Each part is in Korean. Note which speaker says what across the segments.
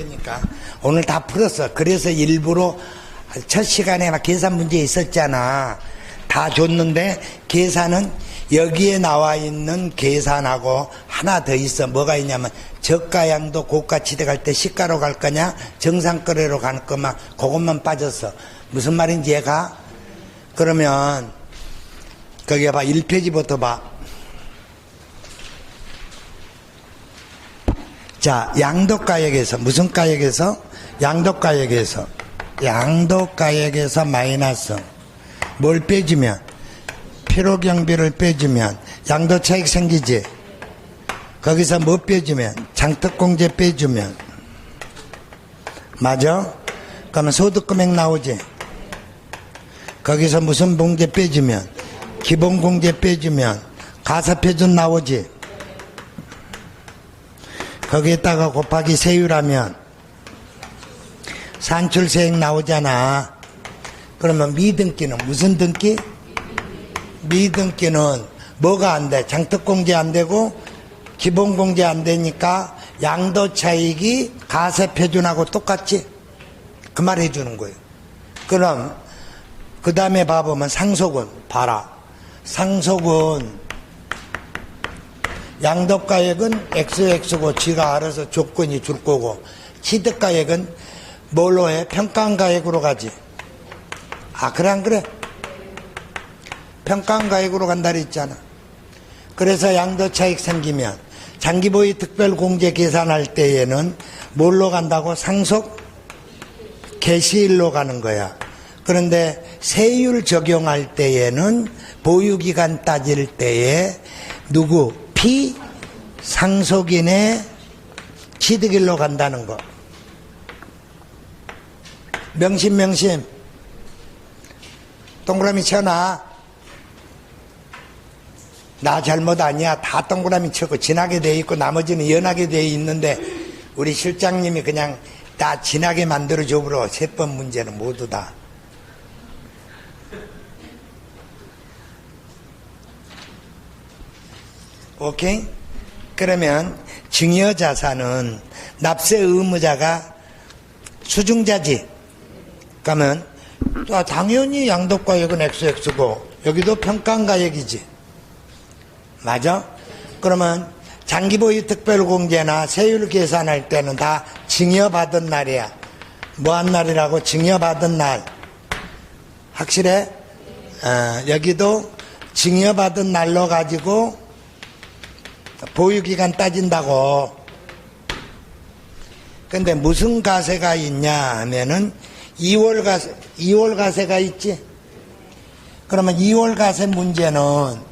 Speaker 1: 되니까 오늘 다 풀었어. 그래서 일부러 첫 시간에 막 계산 문제 있었잖아. 다 줬는데 계산은 여기에 나와 있는 계산하고 하나 더 있어. 뭐가 있냐면 저가양도 고가치대 갈 때 시가로 갈 거냐 정상거래로 갈 거만 그것만 빠졌어. 무슨 말인지 얘가? 그러면 거기 봐. 1페이지부터 봐. 자, 양도가액에서 무슨 가액에서? 양도가액에서 마이너스 뭘 빼주면 필요경비를 빼주면 양도차익 생기지. 거기서 뭐 빼주면 장특공제 빼주면 맞아? 그러면 소득금액 나오지. 거기서 무슨 공제 빼주면 기본공제 빼주면 가사표준 나오지. 거기에다가 곱하기 세율하면 산출세액 나오잖아. 그러면 미등기는 무슨 등기? 미등기는 뭐가 안 돼? 장특공제 안 되고 기본공제 안 되니까 양도차익이 가세표준하고 똑같지? 그 말 해주는 거예요. 그럼 그 다음에 봐보면 상속은 봐라. 상속은 양도가액은 XX고 지가 알아서 조건이 줄 거고 취득가액은 뭘로 해? 평가가액으로 가지. 아 그래 안 그래? 평가가액으로 간다 그랬잖아. 그래서 양도차익 생기면 장기보유 특별공제 계산할 때에는 뭘로 간다고? 상속 개시일로 가는 거야. 그런데 세율 적용할 때에는 보유기간 따질 때에 누구? 피상속인의 취득일로 간다는 거. 명심 동그라미 쳐놔. 나 잘못 아니야. 다 동그라미 쳐고 진하게 돼 있고 나머지는 연하게 돼 있는데 우리 실장님이 그냥 다 진하게 만들어 줘버려. 3번 문제는 모두 다. 오케이? 그러면 증여자산은 납세 의무자가 수중자지. 그러면 당연히 양도가액은 XX고 여기도 평가가액이지. 맞아? 그러면 장기보유 특별공제나 세율 계산할 때는 다 증여받은 날이야. 뭐한 날이라고? 증여받은 날. 확실해? 여기도 증여받은 날로 가지고 보유기간 따진다고. 근데 무슨 가세가 있냐 하면은 2월 가세가 있지. 그러면 2월 가세 문제는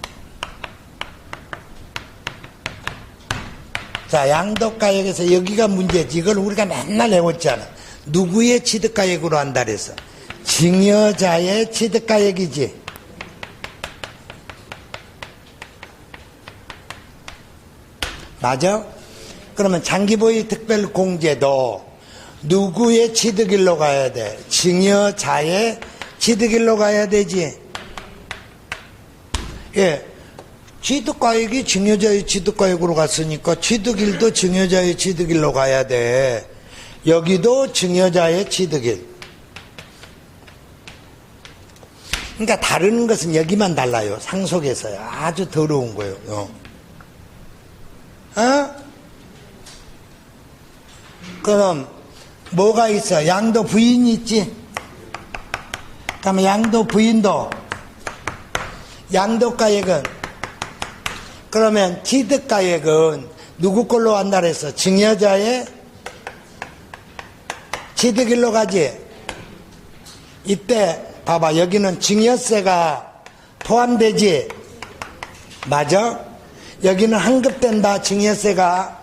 Speaker 1: 자, 양도가액에서 여기가 문제지. 이걸 우리가 맨날 외웠잖아. 누구의 취득가액으로 한다 그랬어? 증여자의 취득가액이지. 맞아? 그러면 장기보유 특별공제도 누구의 취득일로 가야 돼? 증여자의 취득일로 가야 되지. 예. 취득가액이 증여자의 취득가액으로 갔으니까 취득일도 증여자의 취득일로 가야 돼. 여기도 증여자의 취득일. 그러니까 다른 것은 여기만 달라요. 상속에서요. 아주 더러운 거예요. 그럼 뭐가 있어? 양도 부인이 있지. 그러면 양도 부인도 양도가액은 그러면 취득가액은 누구 걸로 한다 그랬어? 증여자의 취득일로 가지. 이때 봐봐. 여기는 증여세가 포함되지. 맞아? 여기는 환급된다. 증여세가.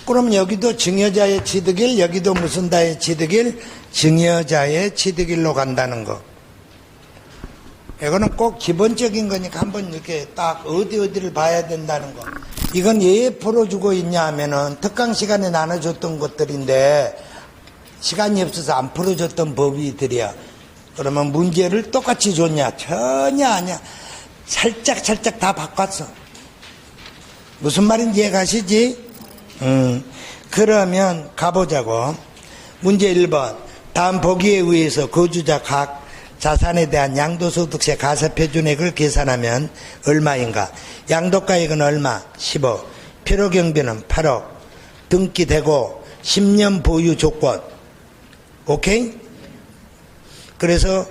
Speaker 1: 그럼 여기도 증여자의 취득일, 여기도 무슨 다의 취득일? 증여자의 취득일로 간다는 거. 이거는 꼭 기본적인 거니까 한번 이렇게 딱 어디를 봐야 된다는 거. 이건 왜 풀어주고 있냐 하면은 특강 시간에 나눠줬던 것들인데 시간이 없어서 안 풀어줬던 법이들이야. 그러면 문제를 똑같이 줬냐? 전혀 아니야. 살짝 다 바꿨어. 무슨 말인지 이해가시지? 그러면 가보자고. 문제 1번. 다음 보기에 의해서 거주자 각 자산에 대한 양도소득세 가세표준액을 계산하면 얼마인가? 양도가액은 얼마? 10억. 필요경비는 8억. 등기되고 10년 보유 조건. 오케이? 그래서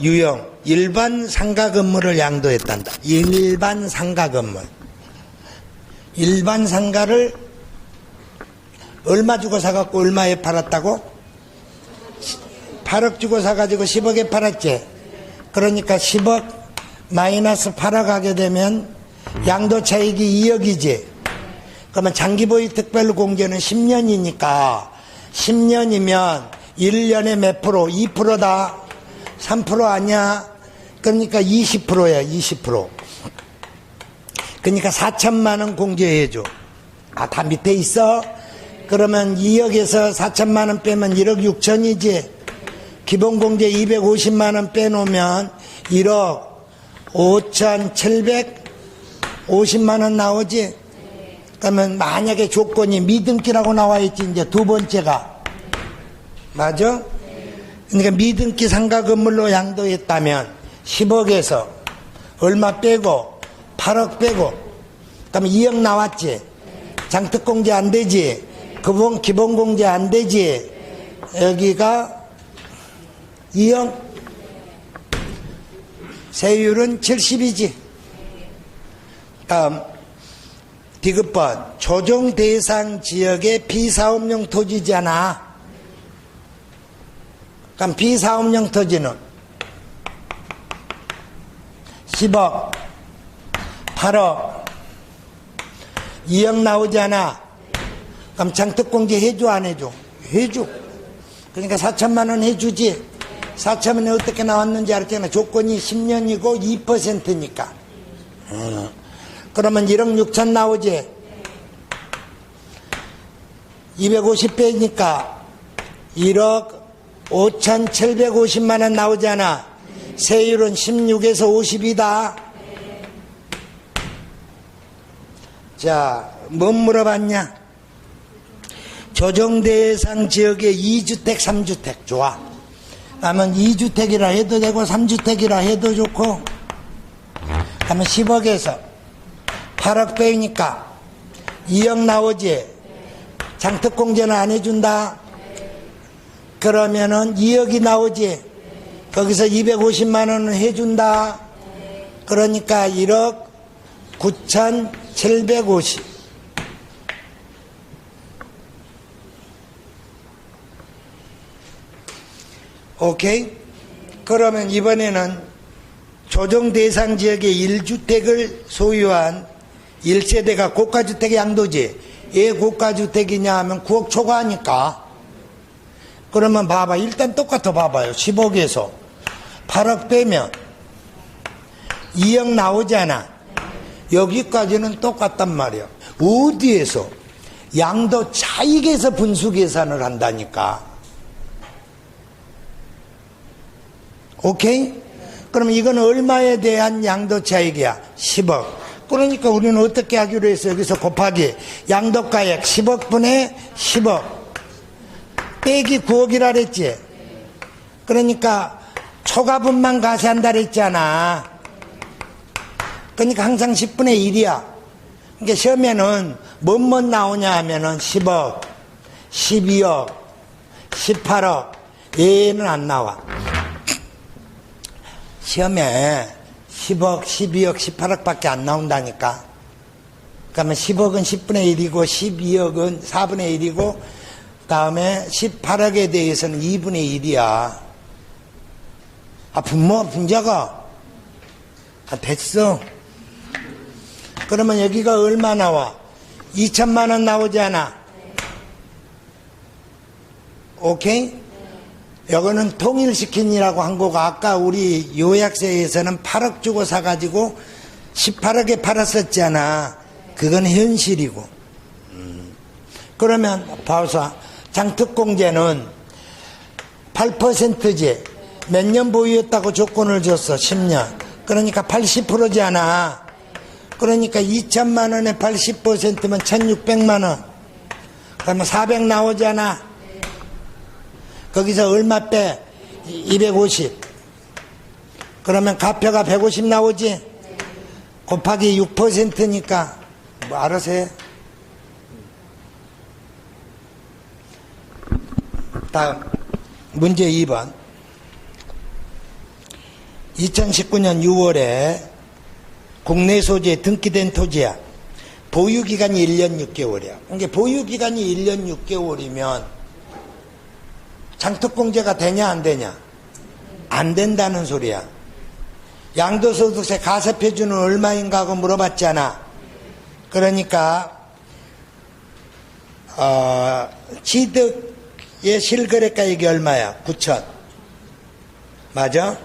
Speaker 1: 유형 일반 상가 건물을 양도했단다. 일반 상가 건물. 일반 상가를 얼마 주고 사갖고 얼마에 팔았다고? 8억 주고 사가지고 10억에 팔았지. 그러니까 10억 마이너스 8억 하게 되면 양도차익이 2억이지. 그러면 장기보유 특별공제는 10년이니까 10년이면 1년에 몇 프로? 2%다. 3% 아니야? 그러니까 20%야. 20%. 그러니까 4천만 원 공제해줘. 아, 다 밑에 있어? 그러면 2억에서 4천만 원 빼면 1억 6천이지. 기본공제 250만 원 빼놓으면 1억 5,750만 원 나오지. 그러면 만약에 조건이 미등기라고 나와있지. 이제 두 번째가 맞아? 그러니까 미등기 상가 건물로 양도했다면 10억에서 얼마 빼고 8억 빼고 그러면 2억 나왔지. 장특공제 안 되지. 기본공제 안 되지. 여기가 2억. 세율은 70이지. 다음 디귿번. 조정 대상 지역의 비사업용 토지잖아. 그럼 비사업용 토지는 10억, 8억, 2억 나오잖아. 그럼 장특공제 해줘 안 해줘? 해줘. 그러니까 4천만 원 해주지. 4천만 원이 어떻게 나왔는지 알았잖아. 조건이 10년이고 2%니까. 그러면 1억 6천 나오지. 250배니까 1억 5,750만 원 나오잖아. 세율은 16에서 50이다. 자, 뭐 물어봤냐? 조정대상 지역의 2주택, 3주택. 좋아. 그러면 2주택이라 해도 되고 3주택이라 해도 좋고. 그러면 10억에서 8억 빼니까 2억 나오지. 장특공제는 안 해준다. 그러면은 2억이 나오지. 거기서 250만 원을 해준다. 그러니까 1억 9,750. 오케이? 그러면 이번에는 조정 대상 지역의 1주택을 소유한 1세대가 고가주택 양도지. 왜 고가주택이냐 하면 9억 초과하니까. 그러면 봐봐. 일단 똑같아 봐봐요. 10억에서 8억 빼면 2억 나오잖아. 여기까지는 똑같단 말이야. 어디에서? 양도 차익에서 분수 계산을 한다니까. 오케이? 그러면 이건 얼마에 대한 양도 차익이야? 10억. 그러니까 우리는 어떻게 하기로 했어? 여기서 곱하기 양도가액 10억분의 10억 빼기 9억이라 그랬지. 그러니까 초과분만 가세한다 그랬잖아. 그러니까 항상 10분의 1이야. 그러니까 시험에는 뭐뭐 나오냐 하면은 10억, 12억, 18억. 얘는 안 나와. 시험에 10억, 12억, 18억밖에 안 나온다니까. 그러면 10억은 10분의 1이고 12억은 4분의 1이고 다음에 18억에 대해서는 2분의 1이야. 아, 분자가. 아, 됐어. 그러면 여기가 얼마 나와? 2천만 원 나오잖아. 오케이? 이거는 통일시킨이라고 한 거고, 아까 우리 요약서에서는 8억 주고 사가지고 18억에 팔았었잖아. 그건 현실이고. 그러면 봐서 장특공제는 8%지. 몇 년 보유했다고 조건을 줬어? 10년. 그러니까 80%잖아. 그러니까 2천만 원에 80%면 1600만 원. 그러면 400 나오잖아. 거기서 얼마 빼? 250. 그러면 가표가 150 나오지? 곱하기 6%니까 뭐 알아서 해. 다음 문제 2번. 2019년 6월에 국내 소재에 등기된 토지야. 보유기간이 1년 6개월이야. 그러니까 보유기간이 1년 6개월이면 장특공제가 되냐 안 되냐? 안 된다는 소리야. 양도소득세 가세표준은 얼마인가 하고 물어봤잖아. 그러니까 취득의 실거래가액이 얼마야? 9천. 맞아?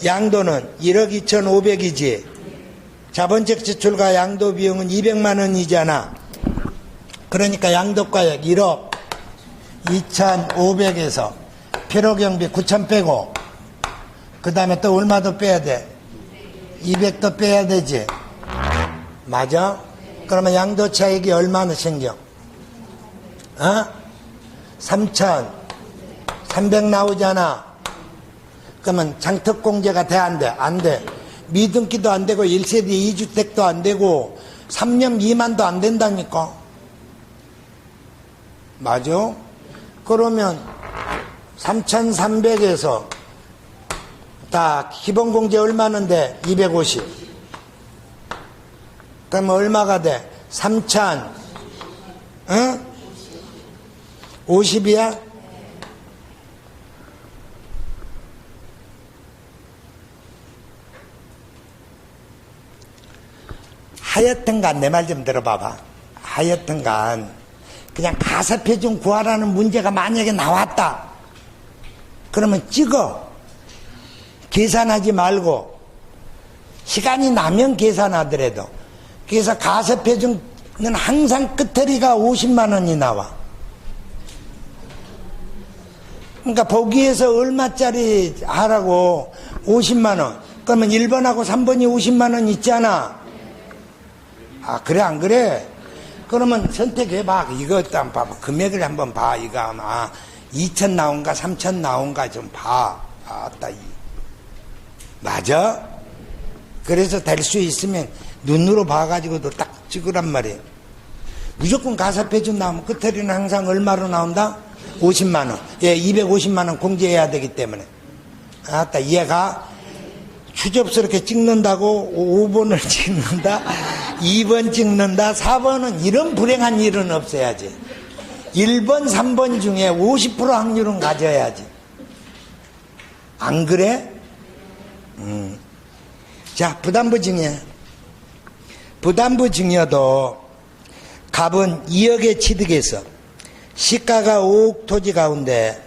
Speaker 1: 양도는 1억 2,500이지. 자본적 지출과 양도 비용은 200만 원이잖아. 그러니까 양도가액 1억 2,500에서 필요경비 9천 빼고 그 다음에 또 얼마 더 빼야 돼? 200도 빼야 되지. 맞아? 그러면 양도차익이 얼마나 생겨? 3,300 나오잖아. 그러면 장특공제가 돼 안 돼? 안 돼. 미등기도 안 되고 1세대 2주택도 안 되고 3년 미만도 안 된다니까. 맞아? 그러면 3,300에서 다 기본공제 얼마는데? 250. 그러면 얼마가 돼? 3,000 50이야? 하여튼간 내 말 좀 들어봐봐. 하여튼간 그냥 가사표준 구하라는 문제가 만약에 나왔다. 그러면 찍어. 계산하지 말고 시간이 나면 계산하더라도. 그래서 가사표준은 항상 끝터리가 50만 원이 나와. 그러니까 보기에서 얼마짜리 하라고 50만 원. 그러면 1번하고 3번이 50만 원 있잖아. 아, 그래, 안 그래? 그러면 선택해봐. 이거 일단 봐봐. 금액을 한번 봐. 이거 아마 2천 나온가, 3천 나온가 좀 봐. 아따, 맞아? 그래서 될 수 있으면 눈으로 봐가지고도 딱 찍으란 말이에요. 무조건 가사표준 나오면 끝터리는 항상 얼마로 나온다? 50만 원. 예, 250만 원 공제해야 되기 때문에. 아따, 이해가? 추접스럽게 찍는다고 5번을 찍는다, 2번 찍는다, 4번은 이런 불행한 일은 없어야지. 1번, 3번 중에 50% 확률은 가져야지. 안 그래? 자, 부담부 증여. 부담부 증여도 갑은 2억의 취득에서 시가가 5억 토지 가운데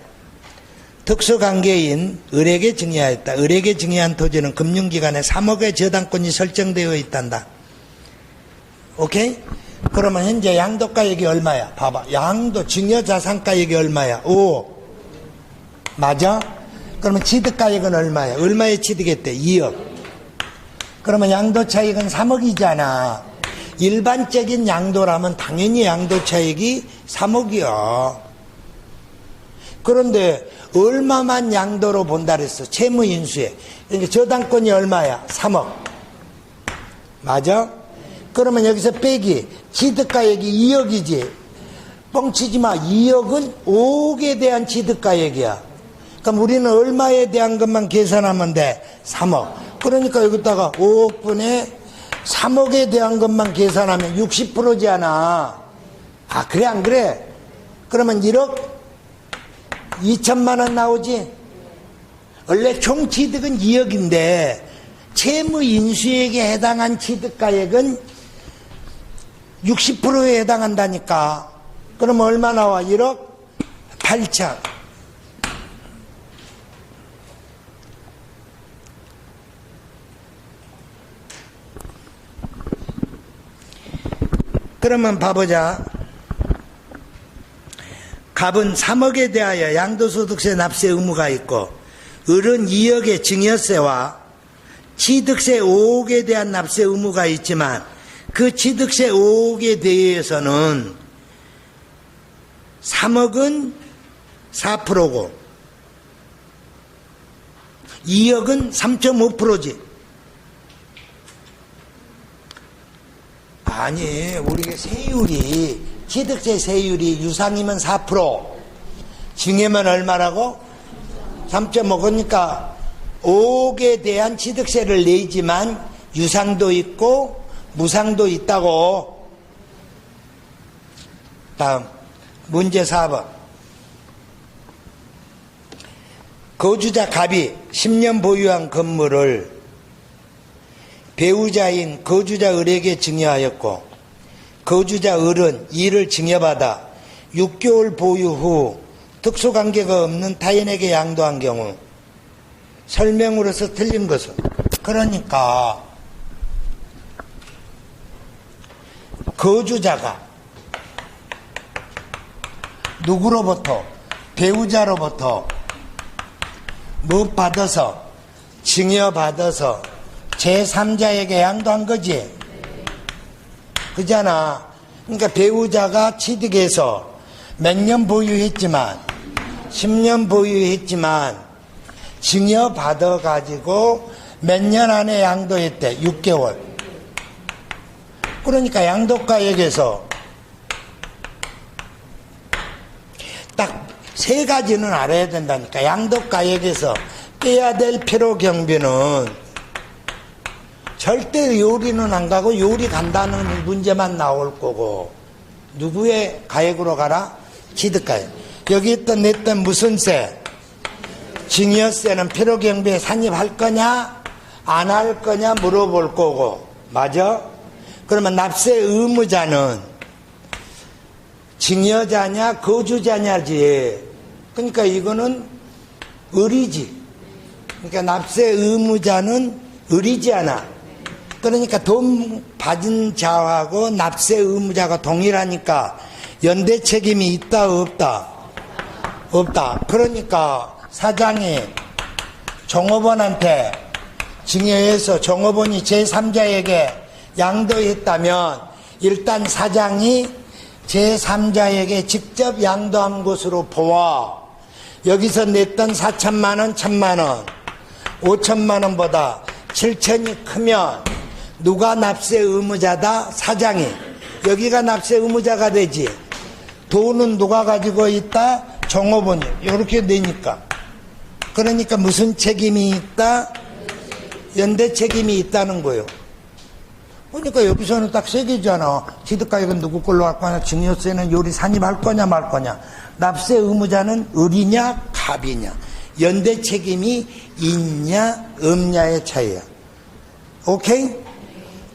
Speaker 1: 특수관계인 을에게 증여하였다. 을에게 증여한 토지는 금융기관에 3억의 저당권이 설정되어 있단다. 오케이? 그러면 현재 양도가액이 얼마야? 봐봐. 양도 증여자산가액이 얼마야? 5억. 맞아? 그러면 취득가액은 얼마야? 얼마에 취득했대? 2억. 그러면 양도차익은 3억이잖아. 일반적인 양도라면 당연히 양도차익이 3억이야. 그런데 얼마만 양도로 본다 그랬어? 채무인수에. 그러니까 저당권이 얼마야? 3억. 맞아? 그러면 여기서 빼기. 취득가액이 2억이지. 뻥치지 마. 2억은 5억에 대한 취득가액이야. 그럼 우리는 얼마에 대한 것만 계산하면 돼? 3억. 그러니까 여기다가 5억분에 3억에 대한 것만 계산하면 60%잖아. 아, 그래, 안 그래? 그러면 1억 2천만 원 나오지? 원래 총 취득은 2억인데 채무 인수액에 해당한 취득가액은 60%에 해당한다니까. 그러면 얼마 나와? 1억 8천. 그러면 봐보자. 갑은 3억에 대하여 양도소득세 납세 의무가 있고 을은 2억의 증여세와 취득세 5억에 대한 납세 의무가 있지만 그 취득세 5억에 대해서는 3억은 4%고 2억은 3.5%지. 아니, 우리가 세율이, 취득세 세율이 유상이면 4%, 증여면 얼마라고? 3.5. 그러니까 5억에 대한 취득세를 내지만 유상도 있고 무상도 있다고. 다음 문제 4번. 거주자 갑이 10년 보유한 건물을 배우자인 거주자 을에게 증여하였고 거주자 을은 이를 증여받아 6개월 보유 후 특수관계가 없는 타인에게 양도한 경우 설명으로서 틀린 것은, 그러니까 거주자가 누구로부터? 배우자로부터 뭐 받아서? 증여받아서 제3자에게 양도한 거지. 그잖아. 그러니까 배우자가 취득해서 몇 년 보유했지만 10년 보유했지만 증여받아가지고 몇 년 안에 양도했대. 6개월. 그러니까 양도가액에서 딱 세 가지는 알아야 된다니까. 양도가액에서 빼야 될 필요 경비는 절대 요리는 안 가고 요리 간다는 문제만 나올 거고, 누구의 가액으로 가라? 취득가액. 여기 있던 냈던 무슨 세? 증여세는 필요 경비에 산입할 거냐 안 할 거냐 물어볼 거고, 맞아? 그러면 납세 의무자는 증여자냐 거주자냐지. 그러니까 이거는 을이지. 그러니까 납세 의무자는 을이지 않아. 그러니까 돈 받은 자하고 납세 의무자가 동일하니까 연대 책임이 있다 없다? 없다. 그러니까 사장이 종업원한테 증여해서 종업원이 제3자에게 양도했다면 일단 사장이 제3자에게 직접 양도한 것으로 보아 여기서 냈던 4천만 원, 1천만 원, 5천만 원보다 7천이 크면 누가 납세 의무자다? 사장이. 여기가 납세 의무자가 되지. 돈은 누가 가지고 있다? 종업원이. 이렇게 되니까. 그러니까 무슨 책임이 있다? 연대 책임이 있다는 거예요. 그러니까 여기서는 딱 세 개잖아. 취득가액은 누구 걸로 할 거냐, 증여세는 요리 산입할 거냐 말 거냐, 납세 의무자는 을이냐 갑이냐, 연대 책임이 있냐 없냐의 차이야. 오케이?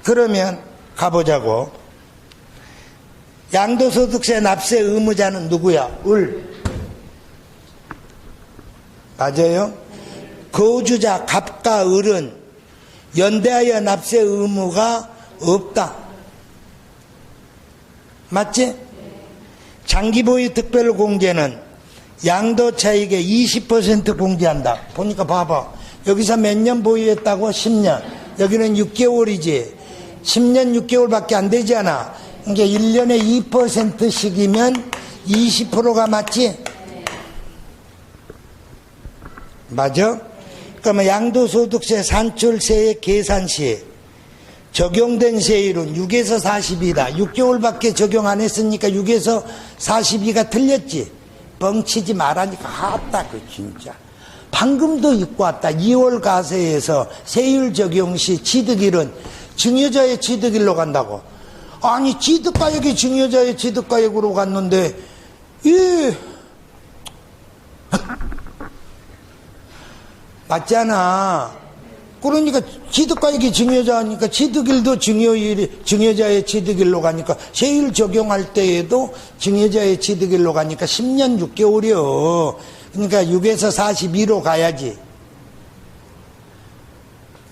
Speaker 1: 그러면 가보자고. 양도소득세 납세 의무자는 누구야? 을. 맞아요? 거주자 갑과 을은 연대하여 납세 의무가 없다. 맞지? 장기보유 특별공제는 양도차익의 20% 공제한다. 보니까 봐봐. 여기서 몇 년 보유했다고? 10년. 여기는 6개월이지. 10년 6개월밖에 안 되지 않아. 그러니까 1년에 2%씩이면 20%가 맞지? 맞아? 그러면 양도소득세 산출세의 계산 시 적용된 세율은 6에서 42다. 6개월밖에 적용 안 했으니까 6에서 42가 틀렸지. 뻥치지 말라니까. 아따, 그 진짜. 방금도 입고 왔다. 2월 가세에서 세율 적용 시 취득일은 증여자의 취득일로 간다고. 아니, 취득가액이 증여자의 취득가액으로 갔는데, 맞잖아. 그러니까 취득가액이 증여자니까 취득일도 증여자의 취득일로 가니까 세율 적용할 때에도 증여자의 취득일로 가니까 10년 6개월이요. 그러니까 6에서 42로 가야지.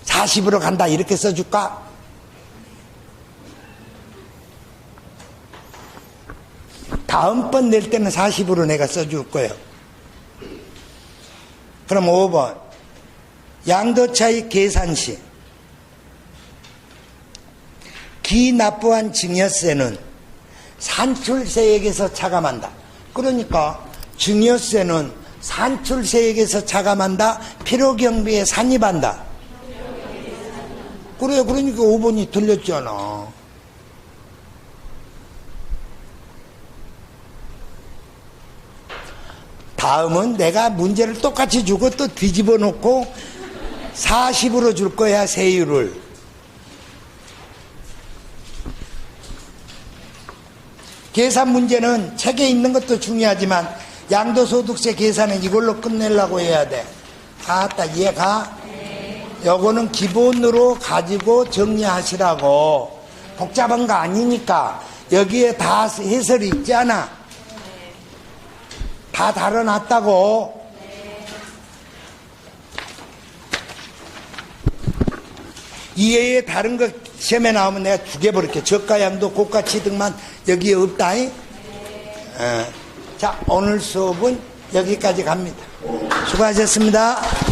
Speaker 1: 40으로 간다 이렇게 써줄까? 다음번 낼 때는 40으로 내가 써줄 거예요. 그럼 5번. 양도차익 계산 시 기납부한 증여세는 산출세액에서 차감한다. 그러니까 증여세는 산출세액에서 차감한다. 필요경비에 산입한다. 그래, 그러니까 5번이 틀렸잖아. 다음은 내가 문제를 똑같이 주고 또 뒤집어 놓고 40으로 줄 거야, 세율을. 계산 문제는 책에 있는 것도 중요하지만 양도소득세 계산은 이걸로 끝내려고 해야 돼. 아따, 이해가? 요거는 기본으로 가지고 정리하시라고. 복잡한 거 아니니까. 여기에 다 해설이 있잖아. 다 다뤄놨다고. 이외에 다른 거 시험에 나오면 내가 죽여버릴게. 저가, 양도, 고가 취득만 여기에 없다잉. 자, 오늘 수업은 여기까지 갑니다. 수고하셨습니다.